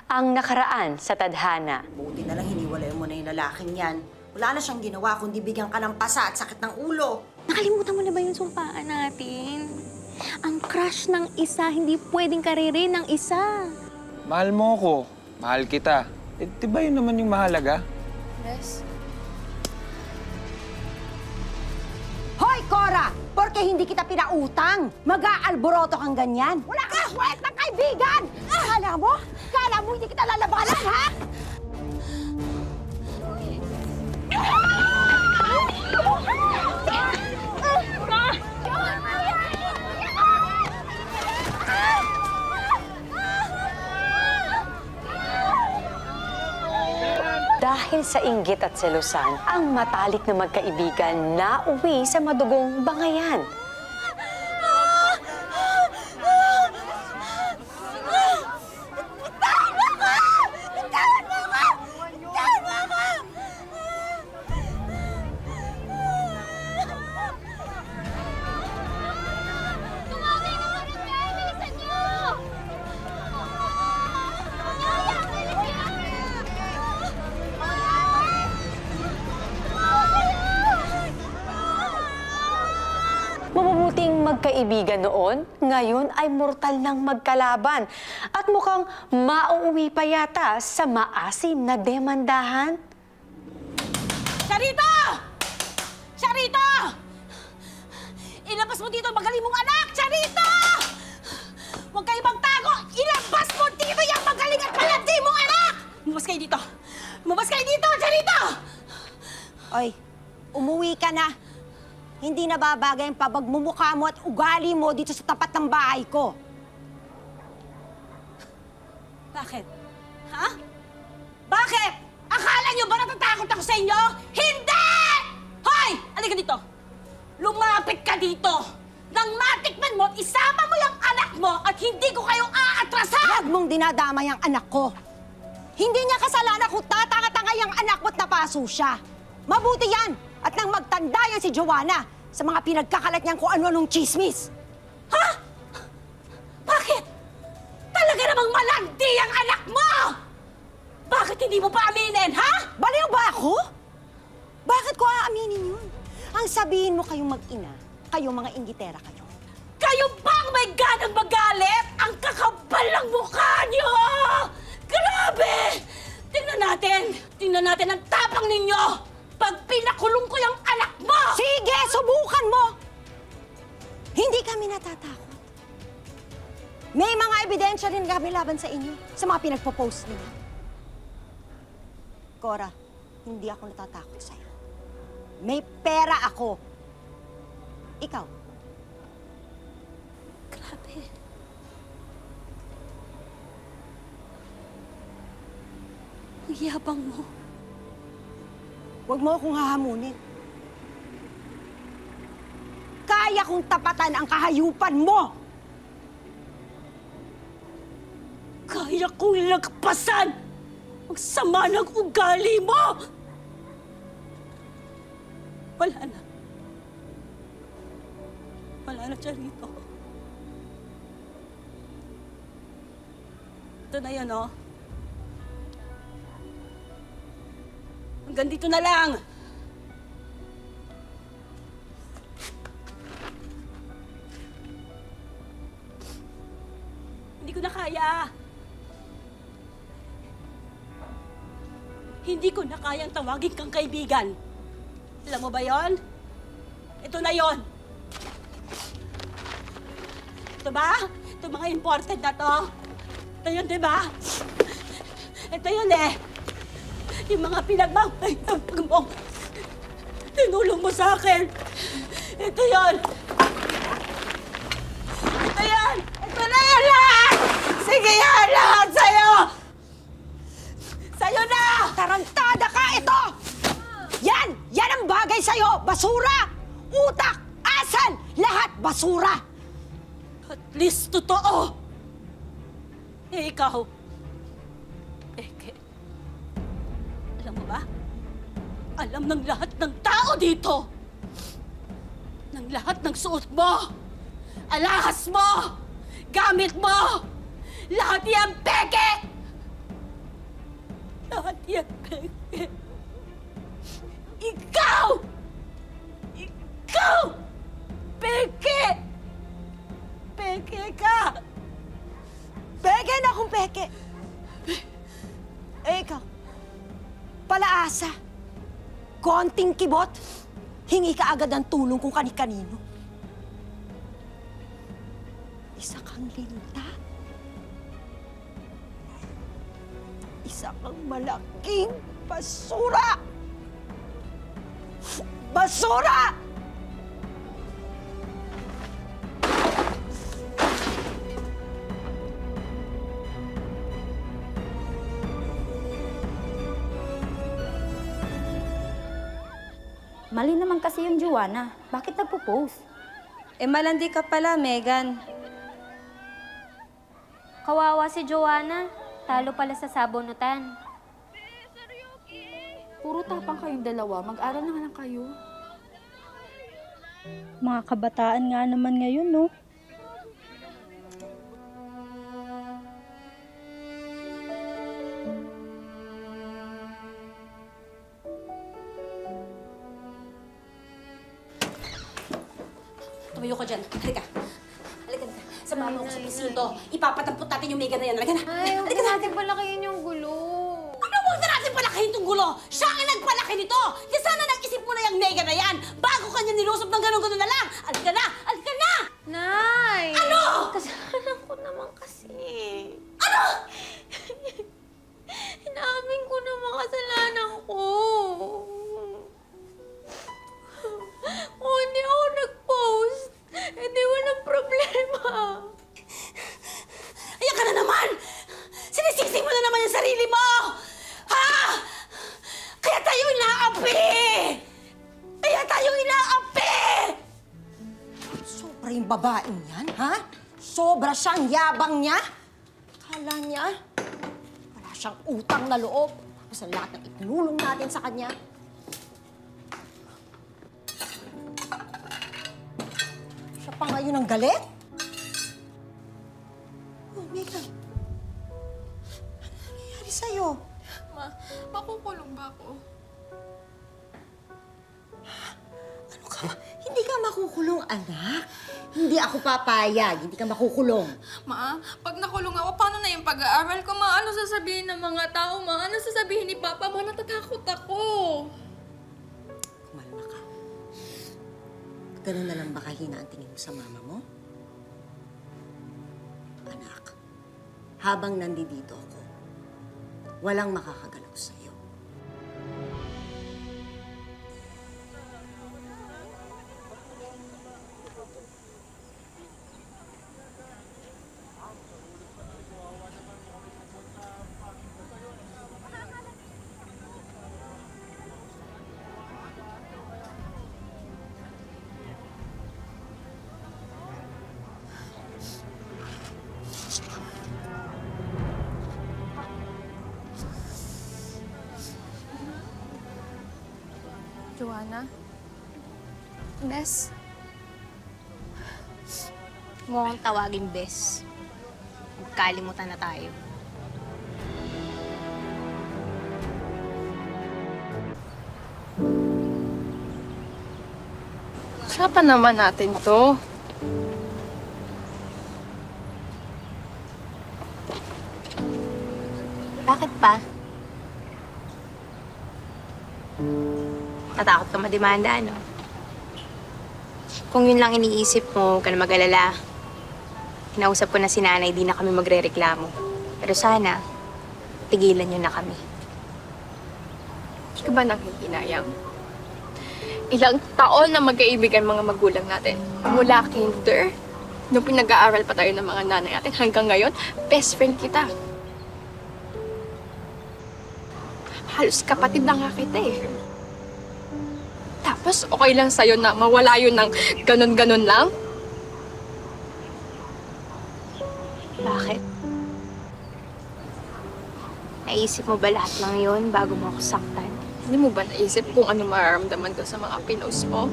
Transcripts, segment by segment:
ang nakaraan sa tadhana. Buti na lang hiniwalayan mo na yung lalaking yan. Wala na siyang ginawa kundi bigyan ka ng pasa at sakit ng ulo. Nakalimutan mo na ba yung sumpaan natin? Ang crush ng isa, hindi pwedeng karere ng isa. Mahal mo ako. Mahal kita. Eh, di ba yun naman yung mahalaga? Yes. Hoy, Cora! Porke hindi kita pinautang, mag-aalboroto kang ganyan. Wala kang kwet ng kaibigan! Kala mo? Kala mo hindi kita lalabanan, ha? Dahil sa inggit at selusan, ang matalik na magkaibigan na uwi sa madugong bangayan. Mabubuting magkaibigan noon, ngayon ay mortal ng magkalaban. At mukhang mauuwi pa yata sa maasim na demandahan. Charito! Charito! Ilabas mo dito magaling mong anak! Charito! Huwag kayo magtago! Ilabas mo dito yung magaling at malandi mong anak! Lumabas kayo dito! Lumabas kayo dito, Charito! Oy, umuwi ka na. Hindi na babagay ang pabagmumukha mo at ugali mo dito sa tapat ng bahay ko. Bakit? Ha? Bakit? Akala niyo ba natatakot ako sa inyo? Hindi! Hoy! Halika dito! Lumapit ka dito! Nang matikman mo, isama mo yung anak mo at hindi ko kayo aatrasan! Huwag mong dinadamay ang anak ko. Hindi niya kasalanan kung tatanga-tanga yung anak mo at napaso siya. Mabuti yan! At nang magtanda yan si Joanna sa mga pinagkakalat niyang kung ano-anong chismis. Ha? Bakit? Talaga namang malandi ang anak mo! Bakit hindi mo pa aminin, ha? Baliw ba ako? Bakit ko aaminin yun? Ang sabihin mo kayong mag-ina, kayong mga inggitera kayo. Kayo ba ang may ganang magalit? Ang kakapal ng mukha niyo! Grabe! Tingnan natin ang tapang ninyo! Pag pinakulong ko yung anak mo! Sige, subukan mo! Hindi kami natatakot. May mga ebidensya rin kami laban sa inyo, sa mga pinagpo-post ninyo. Cora, hindi ako natatakot sa'yo. May pera ako. Ikaw. Grabe. Ang yabang mo. Huwag mo akong hahamunin. Kaya kong tapatan ang kahayupan mo! Kaya kong lagpasan ang sama ng ugali mo! Wala na. Wala na, Charito. Ito na yan, oh. Hanggang dito na lang. Hindi ko na kaya. Hindi ko na kayang tawagin kang kaibigan. Alam mo ba yon? Ito na yon. Ito ba? Ito mga imported na to. Ito yun, di ba? Ito yun eh. Yung mga pinagmamahitapag mo. Tinulong mo sa akin. Ito yun. Ito yan. Ito na yan lahat. Sige yan, lahat sa'yo. Sa'yo na. Tarantada ka, ito. Yan. Yan ang bagay sa'yo. Basura. Utak. Asal. Lahat basura. At least totoo. Eh, ikaw. Alam mo ba? Alam ng lahat ng tao dito. Ng lahat ng suot mo. Alahas mo. Gamit mo. Lahat yan peke. Lahat yan, Peke. Ikaw! Ikaw! Peke! Peke ka! Peke na akong peke! Eh, ikaw, palaasa, konting kibot, hingi ka agad ng tulong kung kani-kanino. Isa kang linta. Isa kang malaking basura! Basura! Mali naman kasi yung Joanna. Bakit nagpo-post? Eh, malandi ka pala, Megan. Kawawa si Joanna. Talo pala sa sabunutan. Puro tapang kayong dalawa. Mag-aral na lang kayo. Mga kabataan nga naman ngayon, no? Tumayo ka dyan. Halika. Halika na. Samahan mo ako sa presinto. Ipapatampot natin yung Megan na yan. Halika na. Ay, huwag Halika na. natin palakihin yung gulo. Ano huwag na natin palakihin itong gulo? Siya ang nagpalaki nito! Di sana nag-isip mo na yung Megan na yan bago kanya nilusop ng gano'n-gano'n na lang! Halika na! Halika na! Nay! Ano? Kasalanan ko naman kasi. Ano? Inamin ko naman kasalanan ko. Kung hindi ako nag-post, hindi walang problema. Ayan ka na naman! Sinisisi mo na naman yung sarili mo! Ha? Kaya tayo inaapi! Kaya tayo inaapi! Sobra yung babaeng yan, ha? Sobra siyang yabang niya. Kala niya, wala siyang utang na loob. Tapos sa lahat ng itinulong natin sa kanya. Siya pa ngayon ang galit? Oh, Megan. Ano nangyayari sa'yo? Ma, makukulong ba ako? Ano ka ba? Hindi ka makukulong, anak. Hindi ako papayag. Hindi ka makukulong. Ma, pag nakulong ako, paano na yung pag-aaral ko? Ma, ano sasabihin ng mga tao? Ma, ano sasabihin ni Papa? Ma, natatakot ako. Kumalma ka. Ganun na lang ba kahina ang tingin mo sa mama mo? Anak, habang nandito ako, walang makakagalaw sa'yo. Joanna? Bes? Mo akong tawagin, Bes. Magkalimutan na tayo. Usapan naman natin to. Bakit pa? Natakot ka mademanda, ano? Kung yun lang iniisip mo, huwag ka na mag-alala. Kinausap ko na si nanay, di na kami magre-reklamo. Pero sana, pigilan niyo na kami. Hindi ka ba nanghihinayang? Ilang taon na magkaibigan mga magulang natin. Mula kinder, nung pinag-aaral pa tayo ng mga nanay natin, hanggang ngayon, best friend kita. Halos kapatid na nga kita eh. Tapos okay lang sa'yo na mawala yun ng ganon-ganon lang? Bakit? Naisip mo ba lahat ng yun bago mo ako saktan? Hindi mo ba naisip kung ano mararamdaman ko sa mga pinost mo?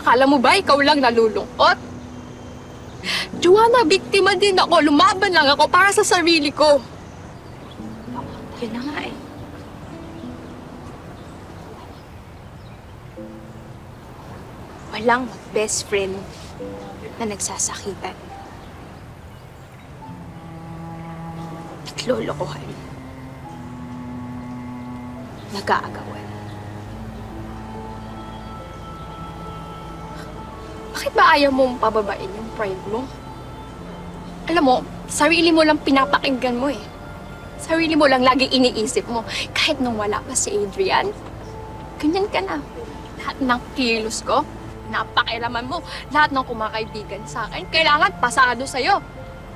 Akala mo ba ikaw lang nalulungkot? Joanna, biktima din ako. Lumaban lang ako para sa sarili ko. Yun na nga eh. Walang best friend na nagsasakitan. Naglolokohan. Nag-aagawan. Bakit ba ayaw mong pababain yung pride mo? Alam mo, sarili mo lang pinapakinggan mo eh. Sarili mo lang lagi iniisip mo. Kahit nung wala pa si Adrian, ganyan ka na. Lahat ng kilos ko, napakialaman mo. Lahat ng kumakaibigan sa akin, kailangan pasado sa'yo.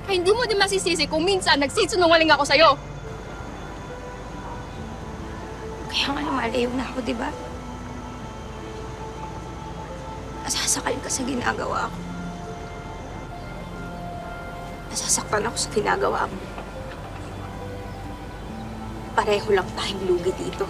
Kaya hindi mo din masisisi kung minsan nagsisinungaling ako sa'yo. Kaya nga lumalayo na ako, di ba? Nasasakal ka sa ginagawa ko. Nasasaktan ako sa ginagawa mo. Pareho lang tayong lugi dito.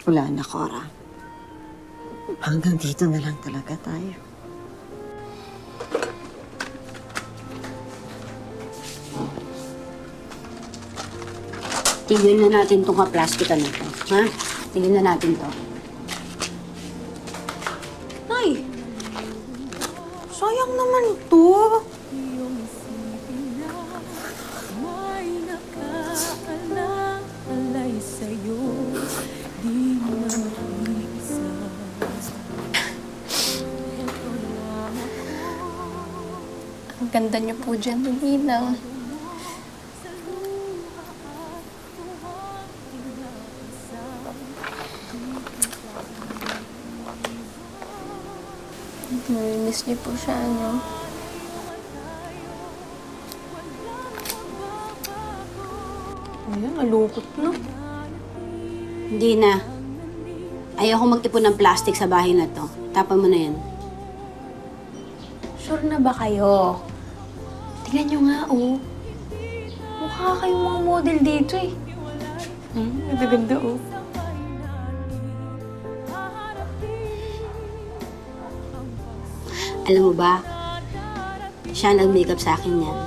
Wala na, Cora. Hanggang dito na lang talaga tayo. Tigil na natin itong kaplastikan na ito. Ha? Tigil na natin to. Ay! Sayang naman ito. Ang ganda niyo po dyan, Ninang. Namimiss niyo po siya, no? Ayun, malungkot na. Hindi na. Ayoko magtipon ng plastic sa bahay na to. Tapan mo na yan. Sure na ba kayo? Tingnan niyo nga, oh. Mukha kayong mga model dito eh. Nagaganda, oh. Alam mo ba, siya nag-makeup sa akin yan.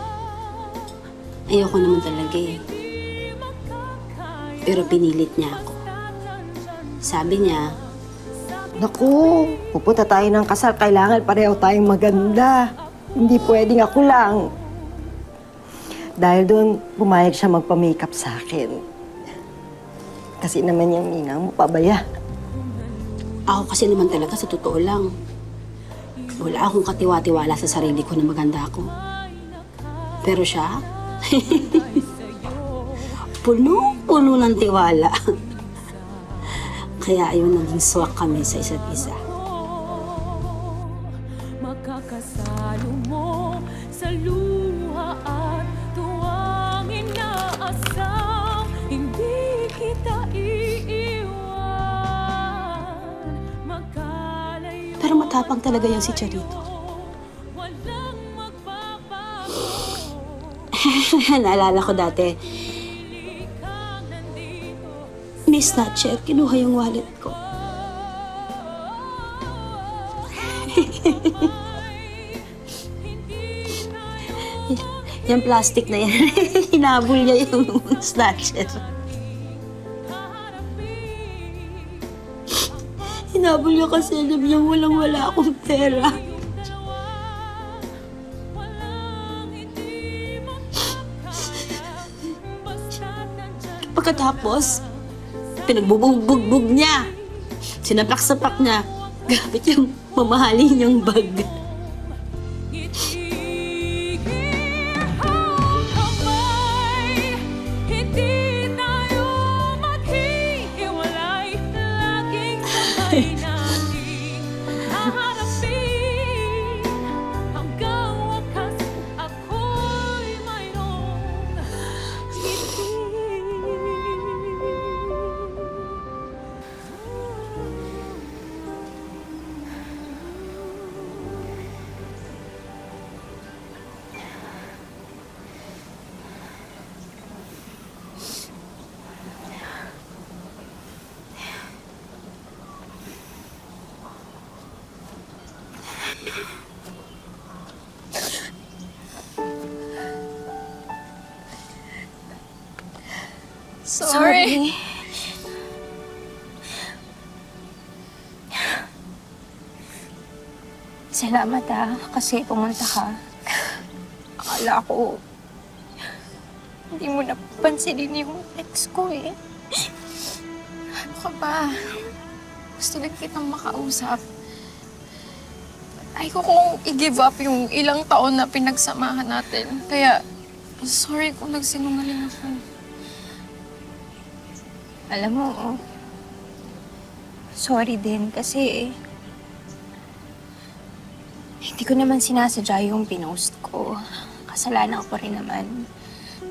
Ayoko naman talaga eh. Pero pinilit niya ako. Sabi niya, Naku, pupunta tayo ng kasal. Kailangan pareho tayong maganda. Hindi pwedeng ako lang. Dahil doon, pumayag siya magpa-makeup sa akin. Kasi naman yung ninang mo pabaya. ako kasi naman talaga sa totoo lang. Wala akong katiwa-tiwala sa sarili ko na maganda ako. Pero siya, puno-puno ng tiwala. Kaya ayun, naging swak kami sa isa't isa. Makakasalo mo sa luha at tuwang inaasam. Hindi kita iiwan. Magkalayo. Pero matapang talaga yan si Charito. Walang magbabago. Naalala ko dati, Miss Natcher, kinuha yung wallet ko. Yung plastic na yan, hinabol niya yung snatcher. Hinabol niya kasi alam niya walang-wala akong pera. Pagkatapos, pinagbubugbog niya. Sinapak-sapak niya. Gamit yung mamahalin niyang bag. Hindi Sorry. Salamat kasi pumunta ka. Akala ko, hindi mo napansinin yung ex ko eh. Ano ka ba? Gusto lang kitang makausap. Ay ko kung i-give up yung ilang taon na pinagsamahan natin. Kaya, sorry kung nagsinungaling ako. Alam mo, sorry din kasi hindi ko naman sinasadya yung pinost ko. Kasalanan ko rin naman.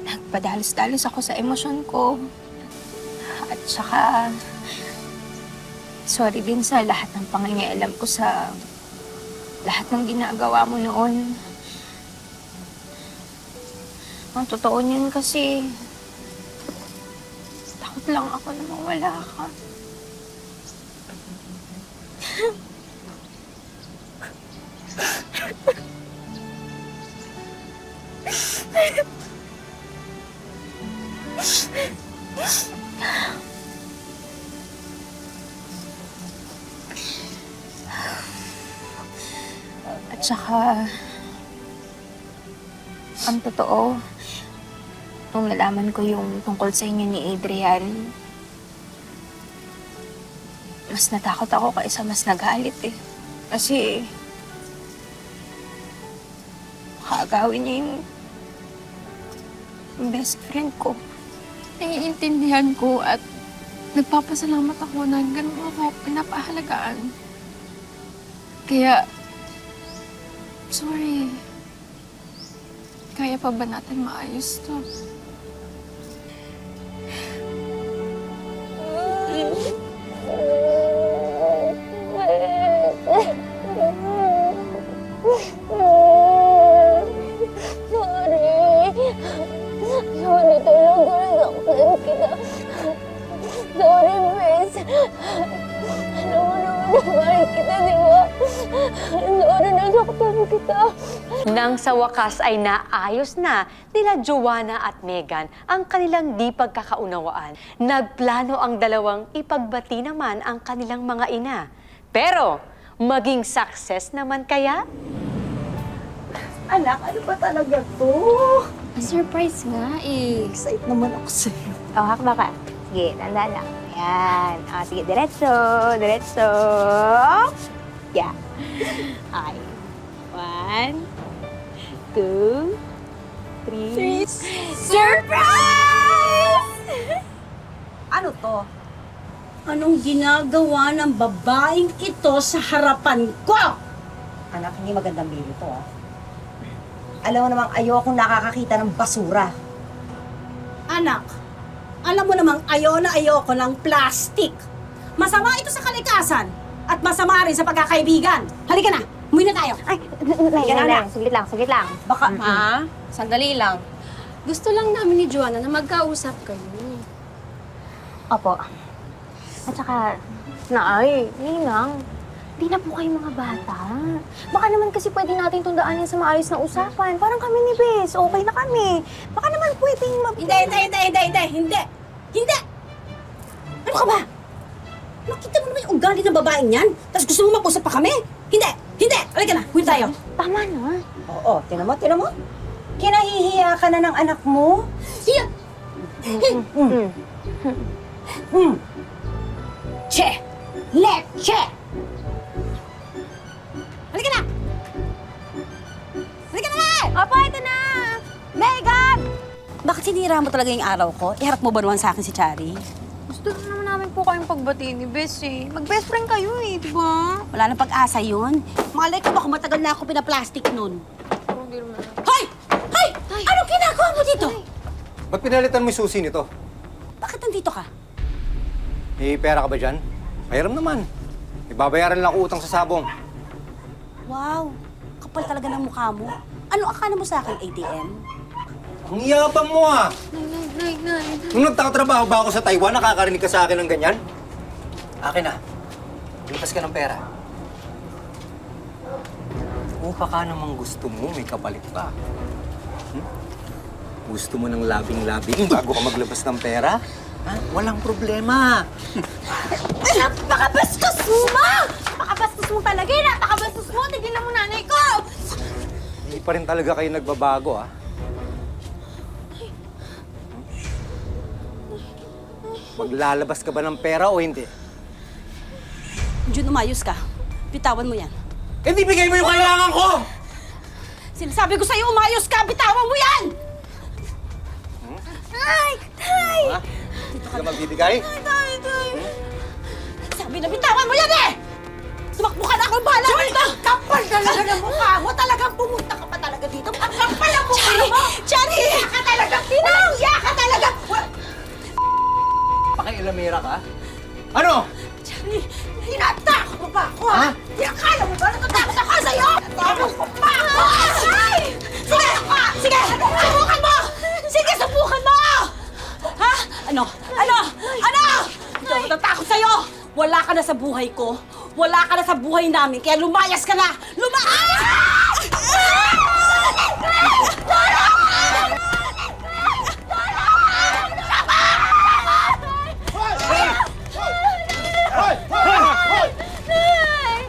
Nagpadalos-dalos ako sa emosyon ko. At saka, sorry din sa lahat ng pangingialam ko sa lahat ng ginagawa mo noon. Ang totoo niyan kasi, takot lang ako na mawala ka. At saka, ang totoo, nung nalaman ko yung tungkol sa inyo ni Adrian, mas natakot ako kaysa mas nagalit eh. Kasi, kaagawin niya yung best friend ko. Naiintindihan ko at nagpapasalamat ako na ganun ako pinapahalagaan. Kaya, sorry. Kaya pa ba natin maayos to? Sorry talaga, nasaktan kita. Sorry, Bes. Alam mo naman na mahal kita, di ba? Sorry, nasaktan kita. Nang sa wakas ay naayos na nila Joanna at Megan ang kanilang di pagkakaunawaan. Nagplano ang dalawang ipagbati naman ang kanilang mga ina. Pero, maging success naman kaya? Anak, ano ba talaga to? Surprise nga eh. Excited naman ako sa'yo. Oh, hakba ka. Sige, tanda lang. Ayan. Oh, sige, diretso. Diretso. Yeah. Okay. 1, 2, 3. Surprise! Ano to? Anong ginagawa ng babaeng ito sa harapan ko? Anak, hindi magandang biro to, ah. Alam mo namang ayokong nakakakita ng basura. Anak, alam mo namang ayoko ng plastic. Masama ito sa kalikasan at masama rin sa pagkakaibigan. Halika na, umuwi na tayo. Ay, Saglit lang. Baka, Ma, sandali lang. Gusto lang namin ni Joanna na magkausap kayo. Opo. At saka, Ninang, hindi na po kayo mga bata. Baka naman kasi pwede natin tundaan yan sa maayos na usapan. Parang kami ni Bes, okay na kami. Baka naman pwedeng Hindi! Ano ka ba? Nakita mo naman yung ugali ng babaeng yan? Tapos gusto mo mag-usap pa kami? Hindi! Halika na, umuwi tayo. Tama na. oo, tinan mo. Kinahihiya ka na ng anak mo? Hiya! Che! Leche! Halika na! Halika na! Opo, ito na! Megan! Bakit sinira mo talaga yung araw ko? Iharap mo ba naman sa akin si Chari? Gusto naman namin po kayong pagbati ni Bes eh. Mag-best friend kayo eh, di ba? Wala nang pag-asa yun. Malay ko ba kung matagal na ako pinaplastic nun? Hoy! Hoy! Anong ginagawa mo dito? Ba't pinalitan mo yung susi nito? Bakit nandito ka? May pera ka ba dyan? Mayroon naman. Ibabayaran lang ako utang sa sabong. Wow! Kapal talaga ng mukha mo. Ano akala mo sa akin, ATM? Ang yabang mo ah! Nung nagtatrabaho ba ako sa Taiwan, nakakarinig ka sa akin ng ganyan? Akin na. Lipas ka ng pera. O baka namang gusto mo, may kapalit pa. Gusto mo ng labing-labing bago ka maglabas ng pera? Ha? Walang problema. Napakabastos mo! Napakabastos mo talaga eh! Napakabastos mo! Tigilan mo nanay ko! Hindi pa rin talaga kayo nagbabago, ha? Maglalabas ka ba ng pera o hindi? Jun, umayos ka. Bitawan mo yan. Eh, di bigay mo yung kailangan ko! Sinasabi ko sa'yo, umayos ka! Bitawan mo yan! Tay! Tay! Ha? Dito ka magbibigay? Tay! Tay! Sabi na bitawan mo yan eh! Tumakbo ka na akong bahala mo dito! Kapal talaga ng mukha mo! Talagang pumunta ka pa talaga dito! Ang kapal ang mukha mo! Chari! Iya ka talaga! Iya ka talaga! Pakialamera ka? Ano? Chari! Tinatakot mo ba ako, ha? Ha? Akala mo ba natatakot ako sa'yo? Takot mo pa ako! Sige! Sige! Subukan mo! Sige, subukan mo! Ha? Ano? Ano? Ano? Hindi ako natatakot sa'yo! Wala ka na sa buhay ko. Wala ka na sa buhay namin. Kaya lumayas ka na! Lumayas!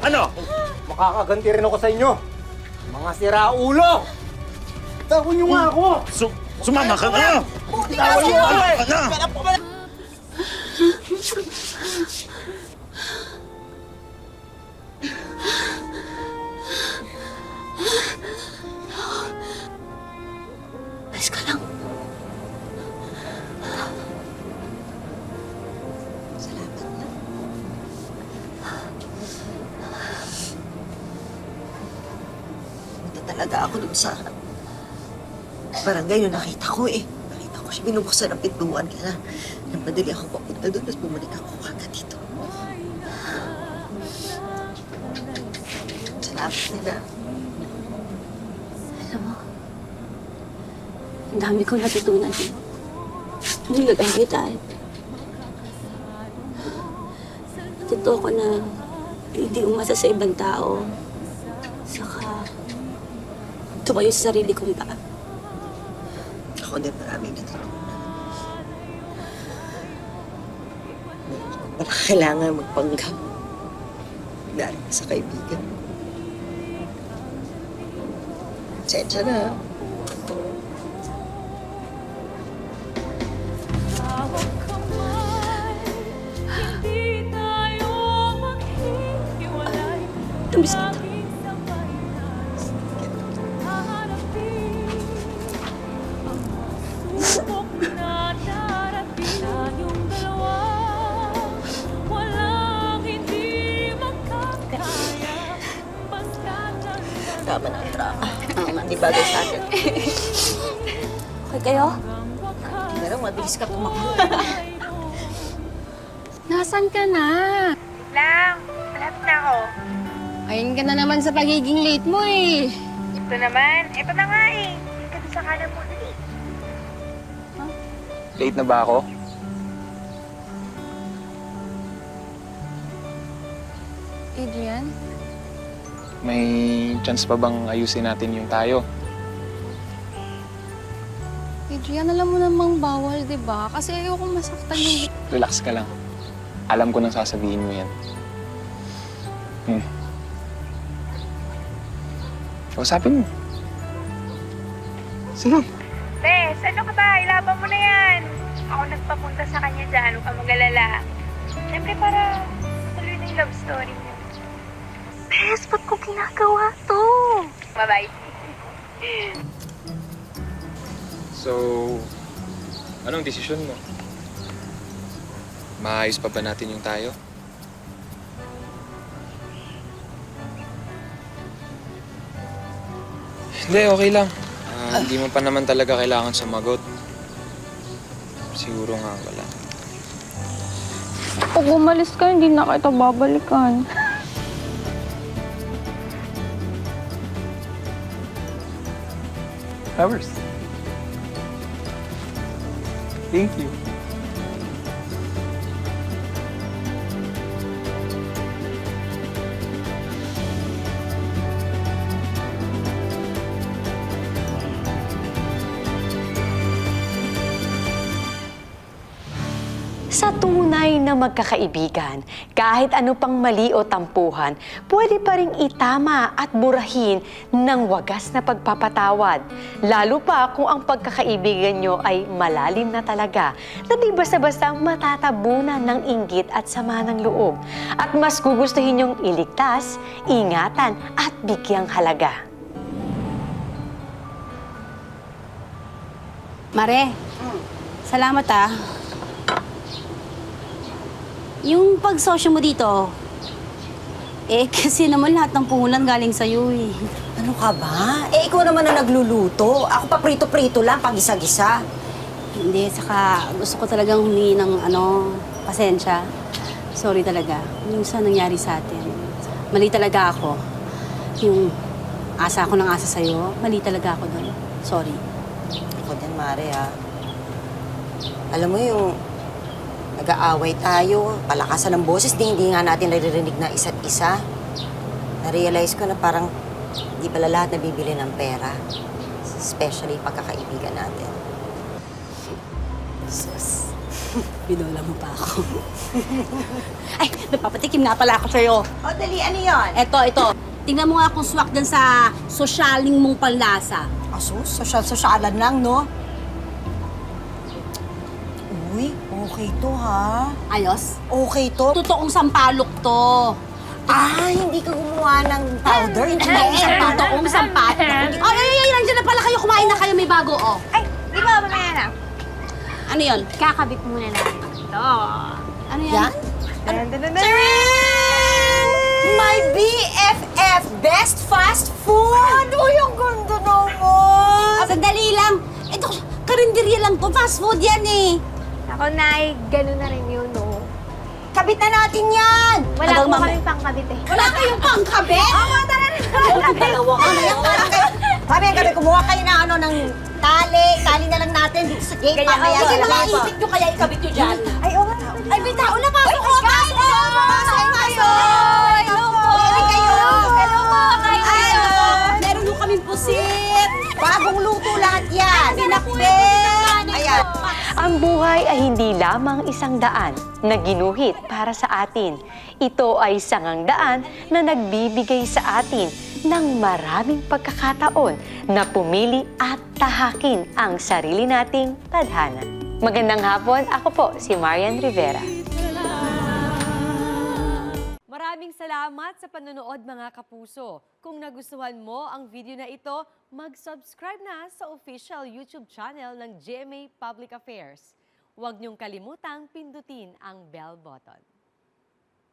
Ano? Makakaganti rin ako sa inyo. Mga siraulo! Tawon niyo nga ako! Sumama ka na! Tawon niyo nga na! Alis ka lang. Punta talaga ako dun sa barangay na nakita ko eh. Nakita ko siya binubuksan ng pintuan kaya napadali ako papunta doon tapos bumalik ako kagad dito. Salamat nila. Alam mo, ang dami kong natutunan din. Nung nag-away tayo. Natuto ko na hindi umasa sa ibang tao. Saka, tumayo sa sarili kong paa. Ako din maraming natulungan. Wala kailangan magpanggap. Dahil sa kaibigan. Sensya na. Tawag ka man, hindi tayo maghihiwalay. Tumis kita. Laging sabay na haharapin ang mga subok na darating. Tayong dalawa, walang hindi magkakaya. Basta't nandyan Tama na ang drama. Hindi bagay sa atin. Okay kayo? Pero mabilis ka tumakbo. Nasaan ka na? Lang! Malapit na ako. Ayun ka na naman sa pagiging late mo eh. Ito naman. Ito na nga eh. Hindi ka doon sa kanan mo dali. Late na ba ako? Adrian? May chance pa bang ayusin natin yung tayo? Adrian, alam mo namang bawal, di ba? Kasi ayokong masaktan yung... Relax ka lang. Alam ko nang sasabihin mo yan. Kausapin mo. Sige. Bes, ano ka ba? Ilaban mo na yan. Ako nagpapunta sa kanya dyan. Huwag ka mag-alala. Siyempre para tuloy na yung love story niyo. Bes, ba't ko ginagawa to? Bye-bye. So, anong desisyon mo? Maayos pa ba natin yung tayo? Hindi, okay lang. Hindi mo pa naman talaga kailangan sumagot. Siguro nga wala. Pag umalis ka, hindi na kita babalikan. Flowers. Thank you. Sa tunay na magkakaibigan, kahit ano pang mali o tampuhan, pwede pa ring itama at burahin ng wagas na pagpapatawad. Lalo pa kung ang pagkakaibigan nyo ay malalim na talaga, na di basta-basta matatabunan ng inggit at sama ng loob. At mas gugustuhin nyong iligtas, ingatan at bigyang halaga. Mare, salamat ah. Yung pagsosyo mo dito, kasi naman lahat ng puhunan galing sa'yo eh. Ano ka ba? Ikaw naman na nagluluto. Ako pa prito-prito lang, pag-isa-gisa. Hindi, saka gusto ko talagang humingi ng pasensya. Sorry talaga. Yung sa nangyari sa atin. Mali talaga ako. Yung asa ako ng asa sa'yo, mali talaga ako doon. Sorry. Ako din, Mare, ha. Alam mo yung nag-aaway tayo, palakasan ng boses, hindi nga natin naririnig na isa't isa. Na-realize ko na parang di pala lahat nabibili ng pera. Especially pagkakaibigan natin. Sus, binola mo pa ako. Ay, nagpapatikim nga pala ako sa'yo. O, dali, ano yun? Ito. Tingnan mo nga kung swak dyan sa sosyaling mong panlasa. Asus, sosyal-sosyalan lang, no? Uy, okay to, ha? Ayos? Okay to. Totoong sampalok to. Ah, hindi ka gumawa ng powder? Hindi Totoong sampalok. Ay, nandiyan na pala kayo. Kumain na kayo, may bago, oh. Ay, di ba, mamaya na? Ano yun? Kakabit muna natin ito. Ano yan? Yan? My BFF Best Fast Food! Uy, ang ganda naman! Sandali lang. Ito, karinderya lang to. Fast food yan eh. Ako, Nay, gano'n na rin yun, no? Kabit na natin yan! Wala Tagal, po ma'am. kaming pangkabit eh. Wala kayong pangkabit? Oo, tara rin. Dalawa ka na yan. Sabi ang gabi, kumuha kayo ng ng tali na lang natin dito sa gate. Mamaya Sige, sa mga labas. ipit nyo kaya ikabit nyo dyan. Ay, oo nga. Ay, may tao na. Pasok ko. Pasok ko. Pasok kayo. Hello po! Hello kayo! Hello po. Kayo. Meron nyo kaming pusit. Bagong luto lahat yan! Pinakbet. Ayan. Ang buhay ay hindi lamang isang daan na ginuhit para sa atin. Ito ay sangang daan na nagbibigay sa atin ng maraming pagkakataon na pumili at tahakin ang sarili nating tadhana. Magandang hapon, ako po si Marian Rivera. Maraming salamat sa panonood mga kapuso. Kung nagustuhan mo ang video na ito, mag-subscribe na sa official YouTube channel ng GMA Public Affairs. Huwag niyong kalimutang pindutin ang bell button.